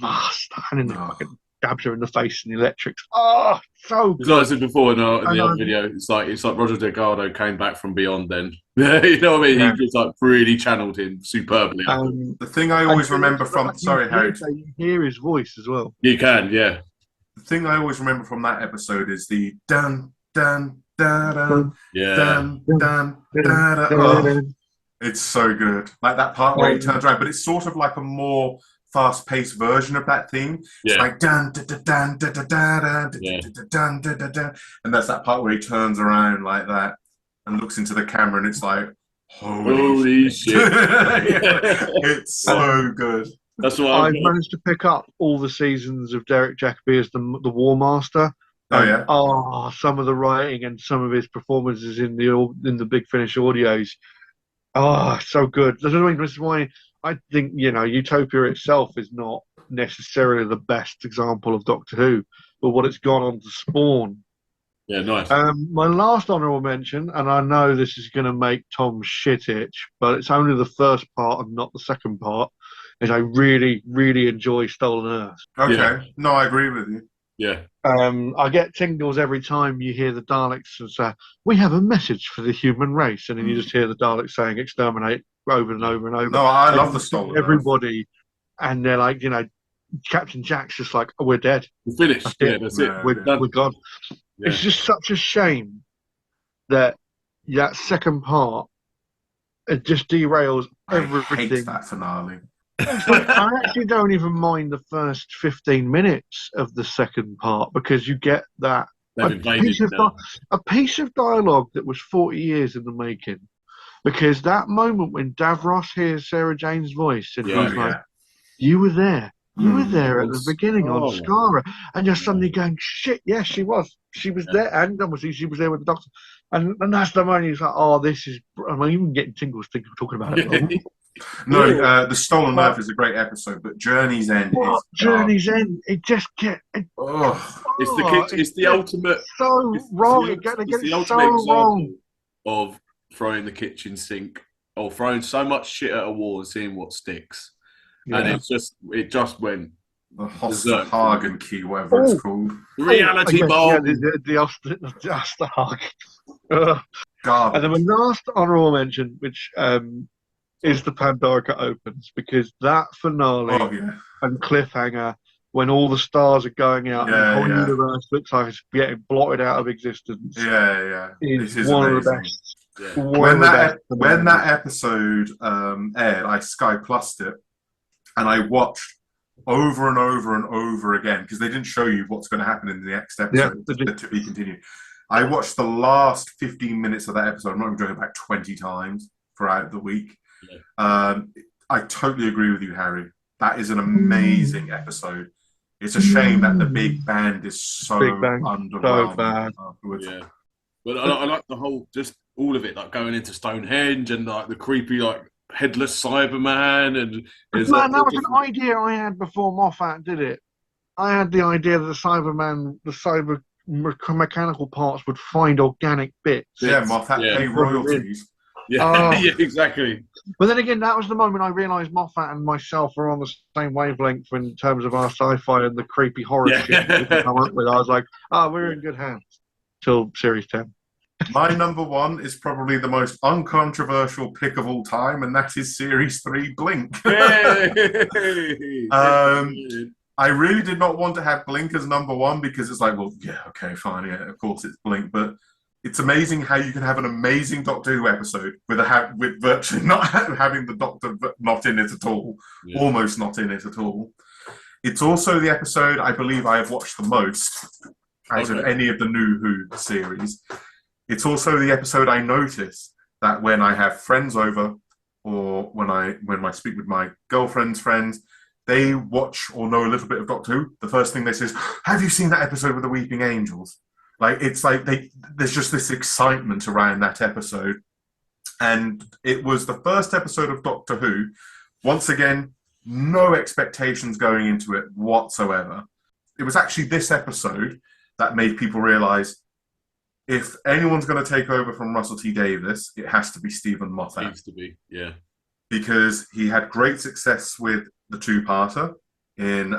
Master. And then he fucking dabs her in the face and the electrics. Oh, so good. Like I said before in the other video, it's like Roger Delgado came back from beyond then. You know what I mean? Yeah. He just really channeled him superbly. The thing I always remember from... Sorry, Harry. You hear his voice as well. You can, yeah. The thing I always remember from that episode is the dun, dun, dun, dun, yeah. dun, dun, dun, dun. Oh, it's so good. Like that part where he turns around, but it's sort of like a more fast-paced version of that theme. It's like dun dun dun dun dun dun dun dun dun dun, and that's that part where he turns around like that and looks into the camera, and it's like, holy shit! It's so good. That's what I've managed to pick up all the seasons of Derek Jacobi as the War Master. Oh yeah. Oh, some of the writing and some of his performances in the Big Finish audios. Oh, so good. This is why I think, Utopia itself is not necessarily the best example of Doctor Who, but what it's gone on to spawn. Yeah, nice. My last honourable mention, and I know this is going to make Tom shit itch, but it's only the first part and not the second part, is I really, really enjoy Stolen Earth. Okay. Yeah. No, I agree with you. Yeah. I get tingles every time you hear the Daleks and say, we have a message for the human race. And then you just hear the Daleks saying exterminate over and over and over. No, I love the Stolen everybody. And they're like, Captain Jack's just like, oh, we're dead. We're finished. That's it. We're gone. Yeah. It's just such a shame that second part, it just derails everything. I hate that finale. It's like, I actually don't even mind the first 15 minutes of the second part because you get that a piece of dialogue that was 40 years in the making. Because that moment when Davros hears Sarah Jane's voice and he's like, you were there. You were there at the beginning on Skara. And you're suddenly going, shit, yes, she was. She was there. And obviously she was there with the Doctor. And that's the moment he's like, oh, this is... I'm even getting tingles talking about it. No, The Stolen Earth is a great episode, but Journey's End is... Journey's End, it just gets... It's the ultimate... So wrong. It's the ultimate so wrong. Of throwing the kitchen sink or throwing so much shit at a wall and seeing what sticks. Yeah. And it just went... The Hagen key, whatever it's called. Reality bomb! Yeah, the Osterhagen. And then my last honourable mention, which... is the Pandorica Opens, because that finale and cliffhanger when all the stars are going out and the whole universe looks like it's getting blotted out of existence. Is one of the best. Yeah. When that episode aired, I Sky Plussed it and I watched over and over and over again because they didn't show you what's going to happen in the next episode to be continued. I watched the last 15 minutes of that episode. I'm not even joking, about 20 times throughout the week. Yeah. I totally agree with you, Harry. That is an amazing episode. It's a shame that the big band is so underwhelming. So bad. Yeah, but I like the whole, just all of it, like going into Stonehenge and like the creepy, like headless Cyberman. And that was an idea I had before Moffat did it. I had the idea that the Cyberman, the cyber mechanical parts would find organic bits. Yeah, Moffat pay royalties. Yeah, Oh. yeah, exactly. But then again, that was the moment I realised Moffat and myself were on the same wavelength in terms of our sci-fi and the creepy horror Yeah. shit that we can come up with. I was like, we're in good hands. Till series 10. My number one is probably the most uncontroversial pick of all time, and that is Series 3 Blink. I really did not want to have Blink as number one because it's like, well, yeah, okay, fine, yeah, of course it's Blink, but it's amazing how you can have an amazing Doctor Who episode with virtually not having the Doctor not in it at all, almost not in it at all. It's also the episode I believe I have watched the most out of any of the new Who series. It's also the episode I notice that when I have friends over or when I speak with my girlfriend's friends, they watch or know a little bit of Doctor Who. The first thing they say is, have you seen that episode with the Weeping Angels? Like, it's like there's just this excitement around that episode. And it was the first episode of Doctor Who. Once again, no expectations going into it whatsoever. It was actually this episode that made people realise if anyone's going to take over from Russell T Davies, it has to be Stephen Moffat. Needs to be, yeah. Because he had great success with the two-parter in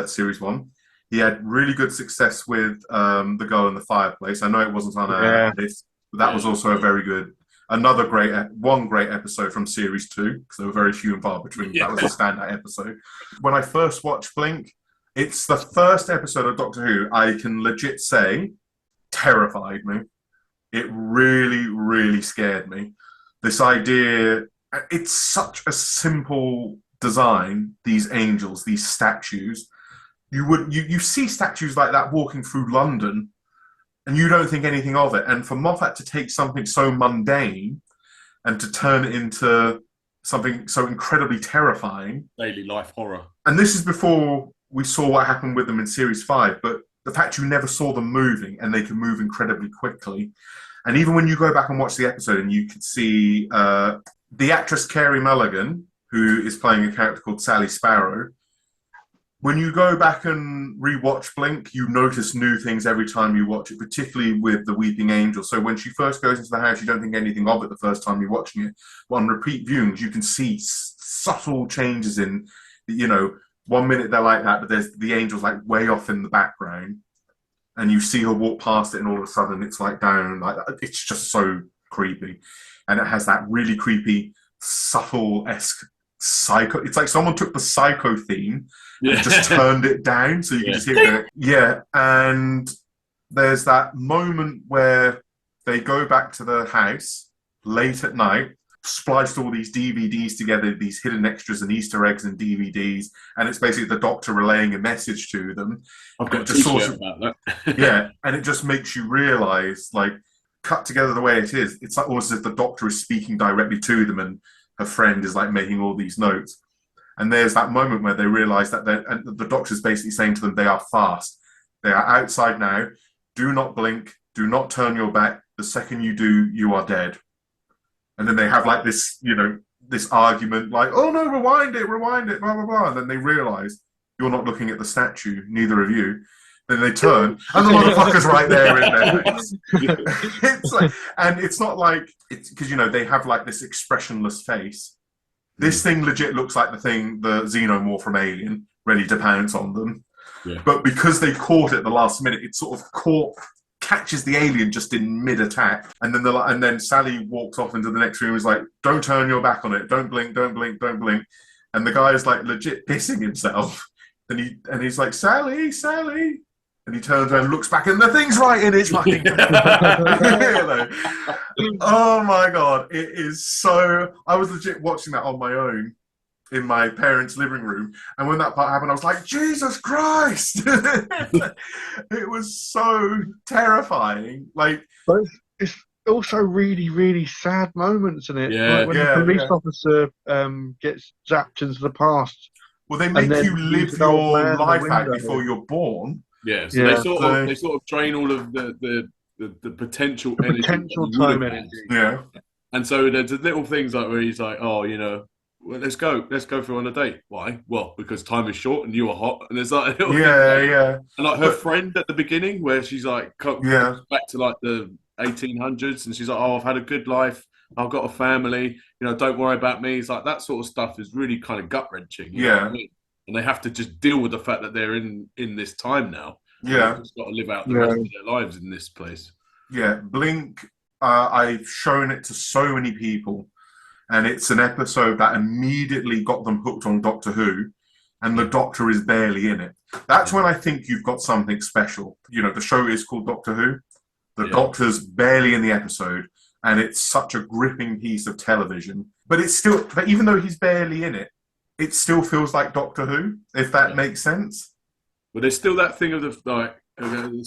Series 1. He had really good success with The Girl in the Fireplace. I know it wasn't on our list, but that was also a very good, one great episode from Series 2, because there were very few and far between. That was a standout episode. When I first watched Blink, it's the first episode of Doctor Who I can legit say terrified me. It really, really scared me. This idea, it's such a simple design, these angels, these statues. You see statues like that walking through London and you don't think anything of it. And for Moffat to take something so mundane and to turn it into something so incredibly terrifying. Daily life horror. And this is before we saw what happened with them in Series 5, but the fact you never saw them moving and they can move incredibly quickly. And even when you go back and watch the episode and you can see the actress Carey Mulligan, who is playing a character called Sally Sparrow, when you go back and rewatch Blink, you notice new things every time you watch it, particularly with the Weeping Angel. So when she first goes into the house, you don't think anything of it the first time you're watching it. But on repeat viewings, you can see subtle changes in, 1 minute they're like that, but there's the angel's like way off in the background, and you see her walk past it, and all of a sudden it's like down like that. It's just so creepy, and it has that really creepy, subtle-esque psycho. It's like someone took the Psycho theme and just turned it down, so you can just hear it. Yeah, and there's that moment where they go back to the house late at night, spliced all these DVDs together, these hidden extras and Easter eggs and DVDs, and it's basically the Doctor relaying a message to them. I've got a t-shirt about that. Yeah, and it just makes you realise, like, cut together the way it is, it's like almost as if the Doctor is speaking directly to them and her friend is like making all these notes. And there's that moment where they realise that and the Doctor's basically saying to them, they are fast. They are outside now. Do not blink. Do not turn your back. The second you do, you are dead. And then they have like this, this argument like, oh no, rewind it, blah, blah, blah. And then they realise you're not looking at the statue, neither of you. Then they turn, and the motherfucker's right there in their face. It's like, and it's not like, it's because, they have like this expressionless face. This thing legit looks like the xenomorph from Alien, ready to pounce on them. Yeah. But because they caught it at the last minute, it sort of catches the alien just in mid-attack, and then Sally walks off into the next room and is like, don't turn your back on it, don't blink, don't blink, don't blink. And the guy is like legit pissing himself. And he's like, Sally. And he turns around and looks back, and the thing's right in his fucking Oh my God. It is so... I was legit watching that on my own in my parents' living room. And when that part happened, I was like, Jesus Christ! It was so terrifying. Like... But it's also really, really sad moments in it. Yeah. Like when the police officer gets zapped into the past. Well, they make you live your life out before you're born. Yeah, so they sort of drain all of the potential energy. Potential time energy. Yeah. And so there's little things like where he's like, oh, well, let's go for on a date. Why? Well, because time is short and you are hot. And there's like little things like, and like her friend at the beginning where she's like back to like the 1800s and she's like, oh, I've had a good life. I've got a family, don't worry about me. It's like that sort of stuff is really kind of gut wrenching. You know what I mean? And they have to just deal with the fact that they're in this time now. Yeah, they've just got to live out the rest of their lives in this place. Yeah, Blink. I've shown it to so many people, and it's an episode that immediately got them hooked on Doctor Who, and the Doctor is barely in it. That's when I think you've got something special. The show is called Doctor Who. The Doctor's barely in the episode, and it's such a gripping piece of television. But it's still, even though he's barely in it, it still feels like Doctor Who, if that makes sense. But there's still that thing of this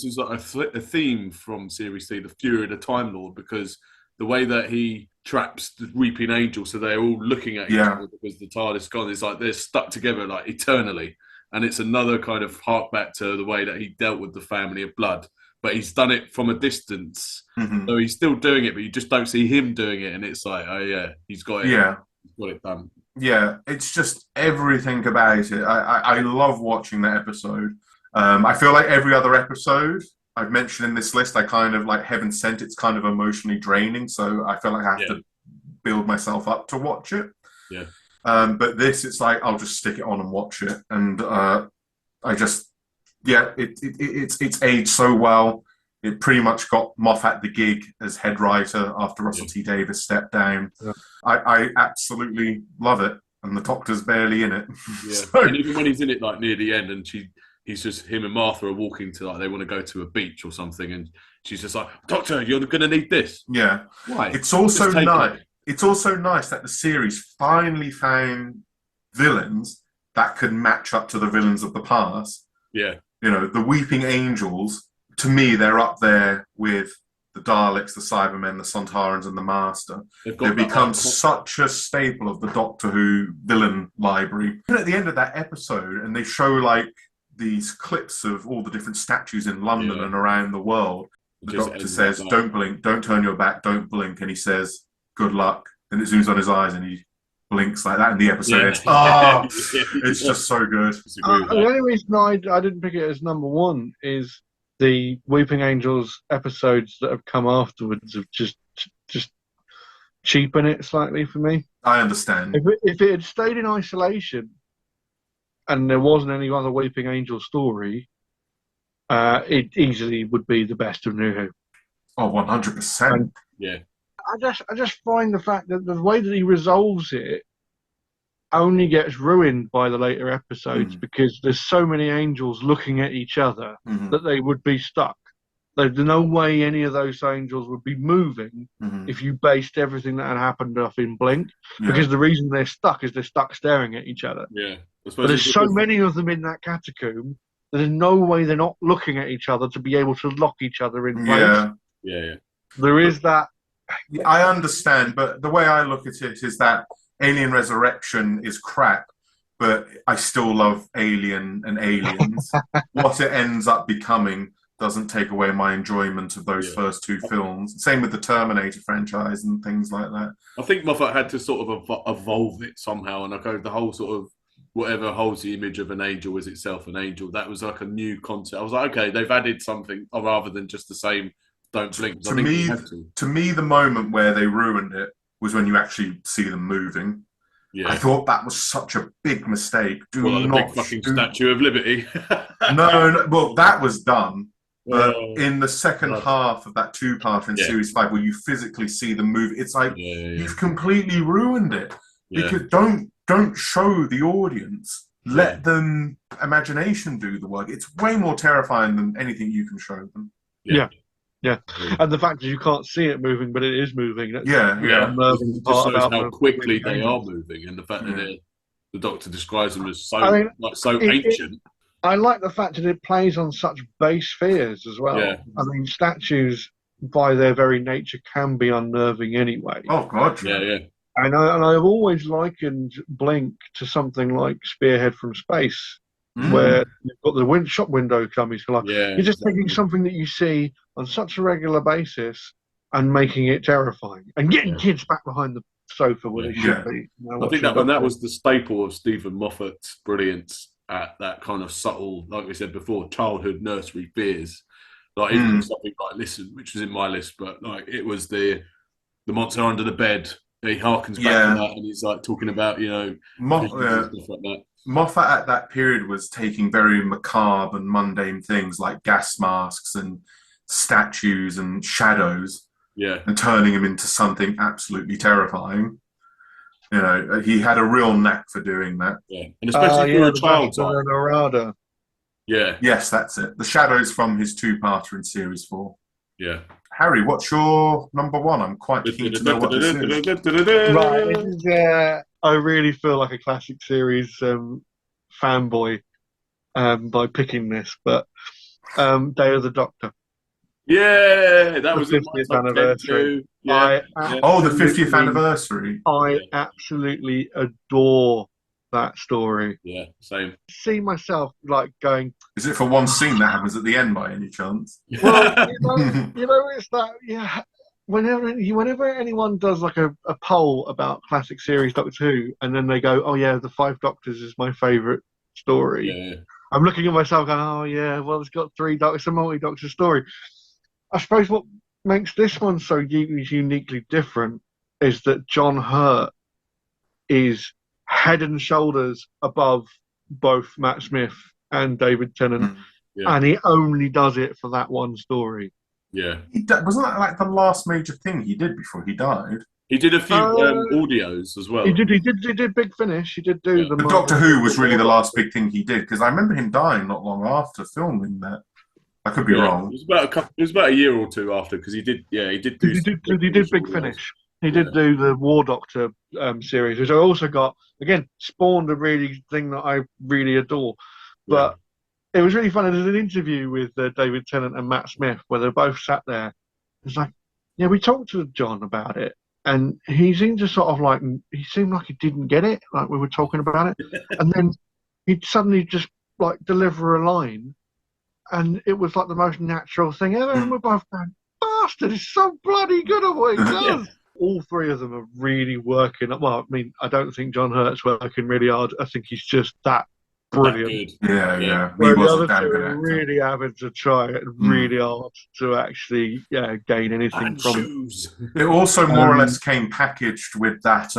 is like a theme from Series 3, the Fury of the Time Lord, because the way that he traps the Weeping Angel, so they're all looking at each other because the TARDIS is gone. It's like they're stuck together like eternally. And it's another kind of hark back to the way that he dealt with the family of blood. But he's done it from a distance. Mm-hmm. So he's still doing it, but you just don't see him doing it. And it's like, oh yeah, he's got it. Yeah. He's got it done. Yeah, it's just everything about it. I love watching that episode. I feel like every other episode I've mentioned in this list, I kind of like Heaven Sent. It's kind of emotionally draining, so I feel like I have to build myself up to watch it. Yeah. But this, it's like I'll just stick it on and watch it, and it's aged so well. It pretty much got Moffat the gig as head writer after Russell T Davies stepped down. Yeah. I absolutely love it, and the Doctor's barely in it. Yeah, so, and even when he's in it, like near the end, and he's just him and Martha are walking to they want to go to a beach or something, and she's just like, "Doctor, you're going to need this." Yeah, why? It's also nice. It's also nice that the series finally found villains that could match up to the villains of the past. Yeah, the Weeping Angels. To me, they're up there with the Daleks, the Cybermen, the Sontarans, and the Master. They've become such a staple of the Doctor Who villain library. And at the end of that episode, and they show like these clips of all the different statues in London and around the world. The Doctor says, "Don't blink, don't turn your back, don't blink," and he says, "Good luck." And it zooms on his eyes, and he blinks like that in the episode. It's just so good. The only reason I didn't pick it as number one is the Weeping Angels episodes that have come afterwards have just cheapen it slightly for me. I understand. If it had stayed in isolation and there wasn't any other Weeping Angel story, it easily would be the best of New Who. Oh, 100%. Yeah. I just find the fact that the way that he resolves it only gets ruined by the later episodes because there's so many angels looking at each other that they would be stuck. There's no way any of those angels would be moving if you based everything that had happened off in Blink, because the reason they're stuck is they're stuck staring at each other. Yeah. But there's so many of them in that catacomb, there's no way they're not looking at each other to be able to lock each other in place. Yeah. There is that. I understand, but the way I look at it is that Alien Resurrection is crap, but I still love Alien and Aliens. What it ends up becoming doesn't take away my enjoyment of those first two films. Same with the Terminator franchise and things like that. I think Moffat had to sort of evolve it somehow, and the whole sort of whatever holds the image of an angel is itself an angel. That was like a new concept. I was like, okay, they've added something rather than just the same don't blink. To me, the moment where they ruined it was when you actually see them moving. Yeah. I thought that was such a big mistake. The big fucking Statue of Liberty. No, well, that was done. But in the second half of that two-part in Series 5, where you physically see them move, it's like you've completely ruined it. Because don't show the audience. Let them imagination do the work. It's way more terrifying than anything you can show them. Yeah, and the fact is you can't see it moving, but it is moving. That's It just shows how quickly they are moving, and the fact that the Doctor describes them as so ancient. I like the fact that it plays on such base fears as well. Yeah. I mean, statues, by their very nature, can be unnerving anyway. Oh, God. Yeah. And I've always likened Blink to something like Spearhead from Space, where you've got the shop window coming. You're just taking something that you see on such a regular basis and making it terrifying and getting kids back behind the sofa where they should be. I think that was the staple of Stephen Moffat's brilliance at that kind of subtle, like we said before, childhood nursery fears. Like even something like Listen, which was in my list, but like it was the the monster under the bed. He harkens back Yeah. to that, and he's like talking about Moff, visions and stuff like that. Moffat at that period was taking very macabre and mundane things like gas masks and statues and shadows Yeah, and turning them into something absolutely terrifying. You know, he had a real knack for doing that. yeah, and especially for a the child Bastard type. and Narada. Yeah, Yes, that's it. The shadows from his two-parter in Series 4. yeah. Harry, what's your number one? I'm quite keen to know what this is. Right, this is, I really feel like a classic series fanboy by picking this, but Day of the Doctor, Yeah, that the was in my 50th top 10 anniversary. too. Yeah, Oh, the 50th anniversary. I absolutely adore that story. yeah, same. See myself like going, Is it for one scene that happens at the end by any chance? well, it's that, yeah. Whenever anyone does like a poll about classic series Doctor Who, and then they go, "Oh yeah, the Five Doctors is my favourite story," Yeah, I'm looking at myself going, "Oh yeah, well it's got three Doctors, a multi-Doctor story." I suppose what makes this one so uniquely different is that John Hurt is head and shoulders above both Matt Smith and David Tennant, yeah, and he only does it for that one story. yeah. Wasn't that like the last major thing he did before he died? He did a few Uh, audios as well. He did Big Finish. He did do Yeah. the But Doctor Who was really the last big thing he did, because I remember him dying not long after filming that. I could be wrong. It was about a year or two after because he did do. He did Big Finish. He did do the War Doctor series, which I also got, again, spawned a really thing that I really adore. But it was really funny. There's an interview with David Tennant and Matt Smith where they both sat there. It's like, yeah, we talked to John about it, and he seemed to sort of like, he seemed like he didn't get it, like we were talking about it. And then he'd suddenly just like deliver a line, and it was like the most natural thing ever. And we're both going, bastard, he's so bloody good at what he does. All three of them are really working. Well, I mean, I don't think John Hurt's working really hard. I think he's just that brilliant. Yeah. He Where was the a other damn two good are actor. really having to try it really hard to actually gain anything from it. It also more or less came packaged with that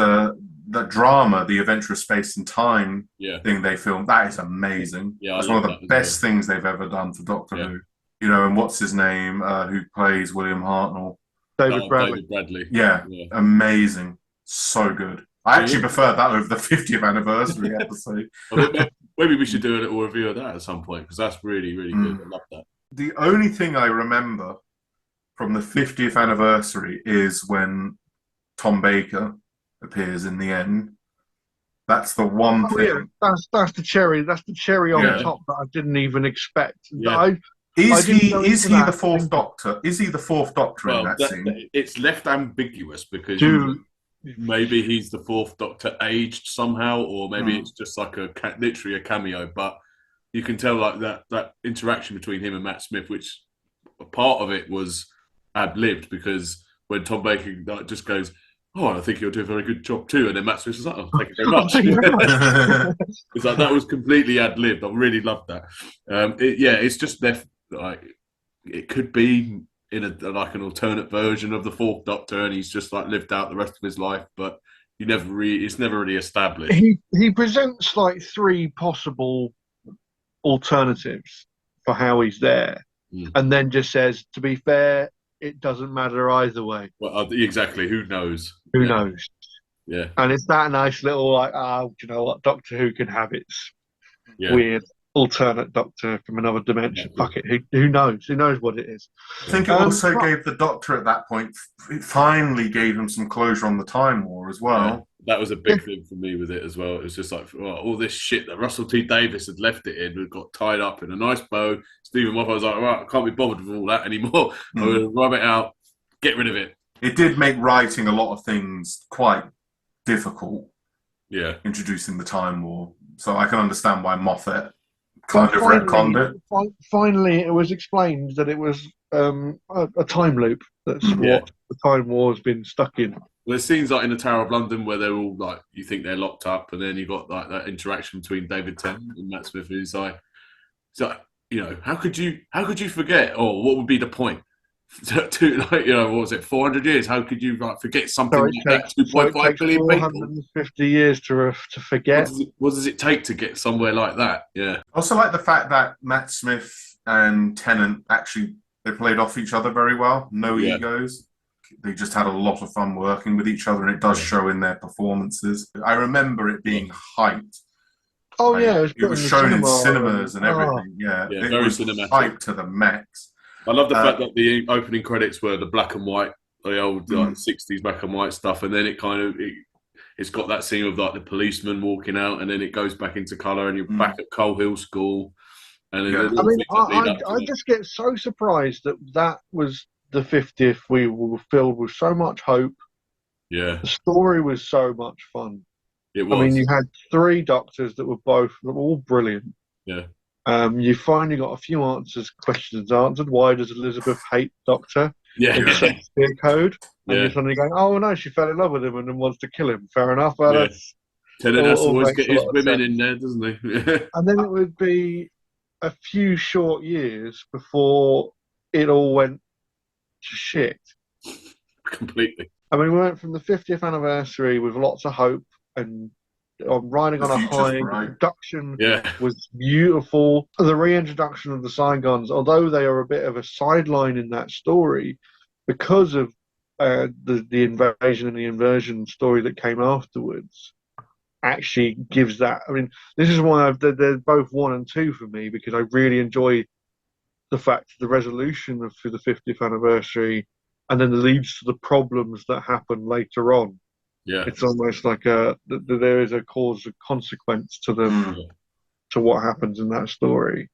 drama, the Adventure of Space and Time thing they filmed. That is amazing. Yeah, that's one of the best things they've ever done for Doctor Who. You know, and what's his name? Who plays William Hartnell? David Bradley. Yeah, amazing. So good. I actually prefer that over the 50th anniversary episode. Maybe we should do a little review of that at some point because that's really, really good. I love that. The only thing I remember from the 50th anniversary is when Tom Baker appears in the end. That's the one thing. Yeah. That's the cherry. That's the cherry on top that I didn't even expect. Yeah. Is he the fourth Doctor? Is he the fourth Doctor in that scene? It's left ambiguous because maybe he's the fourth Doctor aged somehow, or maybe it's just like literally a cameo. But you can tell like that interaction between him and Matt Smith, which a part of it was ad-libbed because when Tom Baker just goes, "Oh, I think you'll do a very good job too," and then Matt Smith was like, "Oh, thank you very much." It's like that was completely ad-libbed. I really loved that. It's just left like it could be in an alternate version of the fourth Doctor, and he's just like lived out the rest of his life, but it's never really established. He presents like three possible alternatives for how he's there, and then just says, "To be fair, it doesn't matter either way." Well, exactly. Who knows? Who knows? Yeah. And it's that nice little like, do you know what? Doctor Who can have its weird alternate Doctor from another dimension. Fuck it. Who knows? Who knows what it is? I think it also gave the Doctor at that point, it finally gave him some closure on the Time War as well. Yeah, that was a big thing for me with it as well. It was just like, all this shit that Russell T Davies had left it in, got tied up in a nice bow. Stephen Moffat was like, right, I can't be bothered with all that anymore. I'm going to rub it out, get rid of it. It did make writing a lot of things quite difficult. Yeah. Introducing the Time War. So I can understand why Moffat kind of retconned it. Finally, it was explained that it was a time loop. That's what the Time War has been stuck in. Well, there's scenes like in the Tower of London where they're all like, you think they're locked up, and then you got like that interaction between David Tennant and Matt Smith, who's like, how could you forget? Or what would be the point? like, you know, what was it, 400 years? How could you like forget something So like that? 2.5 billion people. 450 years to forget. What does it take to get somewhere like that? Yeah. I also like the fact that Matt Smith and Tennant actually they played off each other very well. No Yeah. egos. They just had a lot of fun working with each other, and it does show in their performances. I remember it being hyped. Oh yeah, it was shown in cinemas and everything. Yeah, Yeah, it very was cinematic. hyped to the max. I love the fact that the opening credits were the black and white, the old like, 60s black and white stuff, and then it kind of it's got that scene of like the policeman walking out, and then it goes back into colour, and you're back at Coal Hill School. And then I mean, I just get so surprised that was the 50th. We were filled with so much hope. Yeah, the story was so much fun. It was. I mean, you had 3 doctors that were all brilliant. Yeah. You finally got a few questions answered. Why does Elizabeth hate Doctor? Yeah. In Shakespeare Code. And you're suddenly going, oh no, she fell in love with him and then wants to kill him. Fair enough. Well, that's Tennant has to always get his women in there, doesn't he? And then it would be a few short years before it all went to shit. Completely. I mean, we went from the 50th anniversary with lots of hope and riding on a high. The production was beautiful. The reintroduction of the Zygons, although they are a bit of a sideline in that story, because of the invasion and the inversion story that came afterwards, actually gives that. I mean, this is why they're both 1 and 2 for me, because I really enjoy the fact the resolution for the 50th anniversary, and then leads to the problems that happen later on. Yeah, it's almost like there is a cause and consequence to them, to what happens in that story.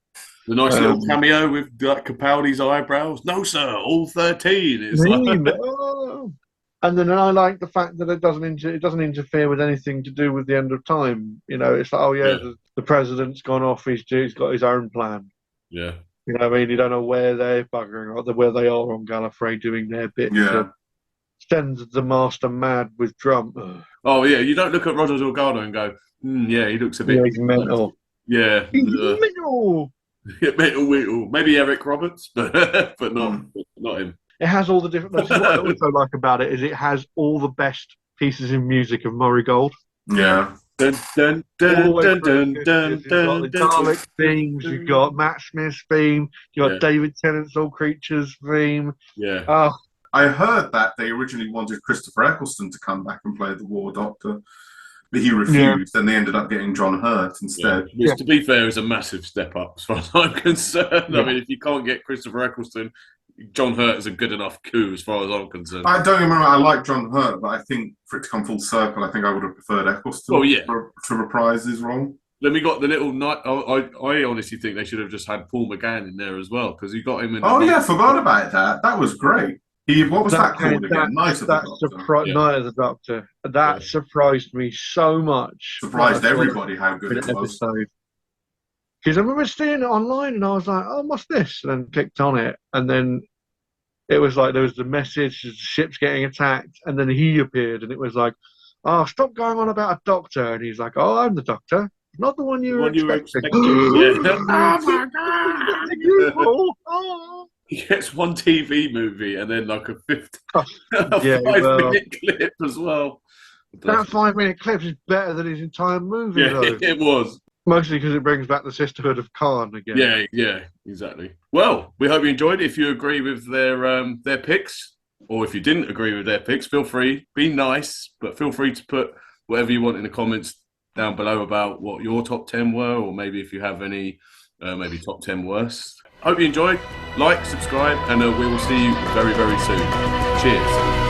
The nice little cameo with like Capaldi's eyebrows. No, sir, all 13. It's And then I like the fact that it doesn't interfere with anything to do with the end of time. You know, it's like, the president's gone off. He's got his own plan. Yeah. You know what I mean? You don't know where they're buggering or where they are on Gallifrey doing their bit. Yeah. Send the master mad with drum. Oh yeah, you don't look at Roger Delgado and go, yeah, he looks a bit. He's mental. Yeah, he's mental. mental. Maybe Eric Roberts, but not him. It has all the different. What I also like about it is it has all the best pieces in music of Murray Gold. Yeah. Dun, dun, dun, dun, dun, dun, you've got the Dalek themes, you've got Matt Smith's theme, you've got David Tennant's All Creatures theme. Yeah. I heard that they originally wanted Christopher Eccleston to come back and play the War Doctor, but he refused, and they ended up getting John Hurt instead. Which, to be fair, is a massive step up as far as I'm concerned. I mean, if you can't get Christopher Eccleston, John Hurt is a good enough coup as far as I'm concerned. I don't remember. I like John Hurt, but I think for it to come full circle, I think I would have preferred Eccleston to reprise his role. Then we got the little night. I honestly think they should have just had Paul McGann in there as well, because you got him in. Forgot about that. That was great. What was that called again? Night of the Doctor. Night of the Doctor. That surprised me so much. Surprised everybody how good it was. Because I remember seeing it online and I was like, oh, what's this? And then clicked on it. And then it was like there was the message, the ship's getting attacked. And then he appeared and it was like, oh, stop going on about a doctor. And he's like, oh, I'm the Doctor. Not the one you were expecting. Oh, my God. He gets one TV movie and then like a 5-minute clip as well. That 5-minute clip is better than his entire movie, though. It was. Mostly because it brings back the Sisterhood of Khan again. Yeah, exactly. Well, we hope you enjoyed it. If you agree with their picks, or if you didn't agree with their picks, feel free. Be nice, but feel free to put whatever you want in the comments down below about what your top 10 were, or maybe if you have any, maybe top 10 worst. Hope you enjoyed. Like, subscribe, and we will see you very, very soon. Cheers.